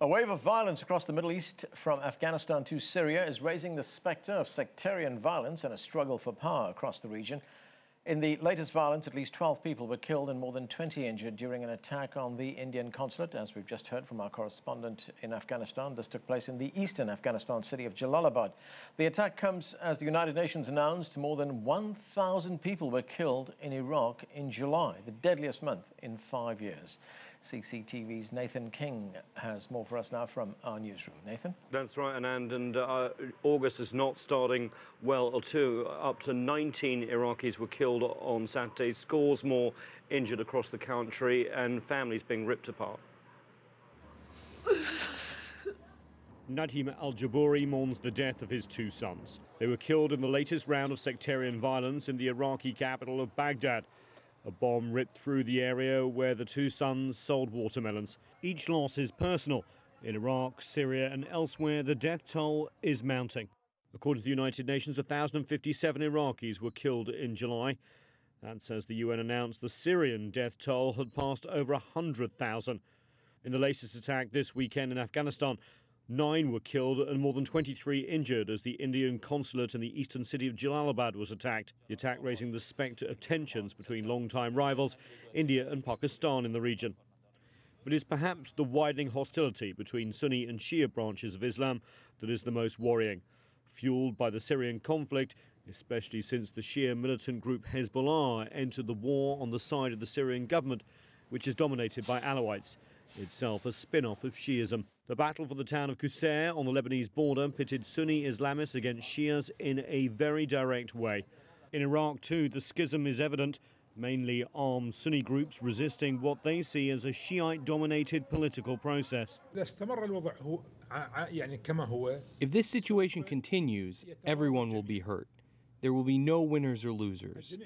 A wave of violence across the Middle East from Afghanistan to Syria is raising the specter of sectarian violence and a struggle for power across the region. In the latest violence, at least 12 people were killed and more than 20 injured during an attack on the Indian consulate, as we've just heard from our correspondent in Afghanistan. This took place in the eastern Afghanistan city of Jalalabad. The attack comes as the United Nations announced more than 1,000 people were killed in Iraq in July, the deadliest month in 5 years. CCTV's Nathan King has more for us now from our newsroom. Nathan? That's right, Anand, and August is not starting well too. Up to 19 Iraqis were killed on Saturday, scores more injured across the country, and families being ripped apart. Nadim al-Jabouri mourns the death of his two sons. They were killed in the latest round of sectarian violence in the Iraqi capital of Baghdad. A bomb ripped through the area where the two sons sold watermelons. Each loss is personal. In Iraq, Syria and elsewhere, the death toll is mounting. According to the United Nations, 1,057 Iraqis were killed in July. That's as the UN announced the Syrian death toll had passed over 100,000. In the latest attack this weekend in Afghanistan, 9 were killed and more than 23 injured as the Indian consulate in the eastern city of Jalalabad was attacked. The attack raising the spectre of tensions between long-time rivals, India and Pakistan in the region. But it's perhaps the widening hostility between Sunni and Shia branches of Islam that is the most worrying. Fueled by the Syrian conflict, especially since the Shia militant group Hezbollah entered the war on the side of the Syrian government, which is dominated by Alawites, itself a spin-off of Shiism. The battle for the town of Qusair on the Lebanese border pitted Sunni Islamists against Shias in a very direct way. In Iraq too, the schism is evident, mainly armed Sunni groups resisting what they see as a Shiite-dominated political process. If this situation continues, everyone will be hurt. There will be no winners or losers.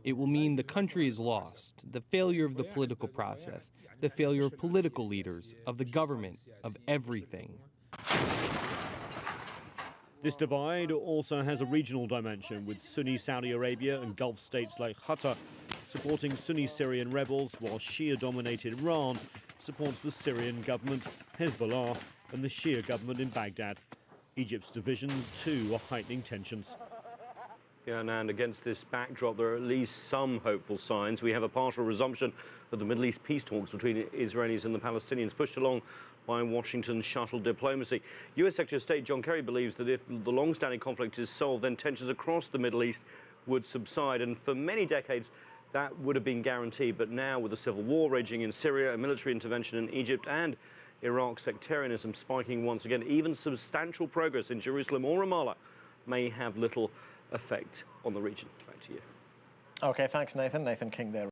It will mean the country is lost, the failure of the political process, the failure of political leaders, of the government, of everything. This divide also has a regional dimension, with Sunni Saudi Arabia and Gulf states like Qatar supporting Sunni Syrian rebels, while Shia-dominated Iran supports the Syrian government, Hezbollah, and the Shia government in Baghdad. Egypt's division, too, are heightening tensions. Yeah, and against this backdrop, there are at least some hopeful signs. We have a partial resumption of the Middle East peace talks between Israelis and the Palestinians, pushed along by Washington's shuttle diplomacy. U.S. Secretary of State John Kerry believes that if the long-standing conflict is solved, then tensions across the Middle East would subside. And for many decades, that would have been guaranteed. But now, with the civil war raging in Syria, a military intervention in Egypt, and Iraq sectarianism spiking once again, even substantial progress in Jerusalem or Ramallah may have little effect on the region. Back to you. Okay, thanks, Nathan. Nathan King there.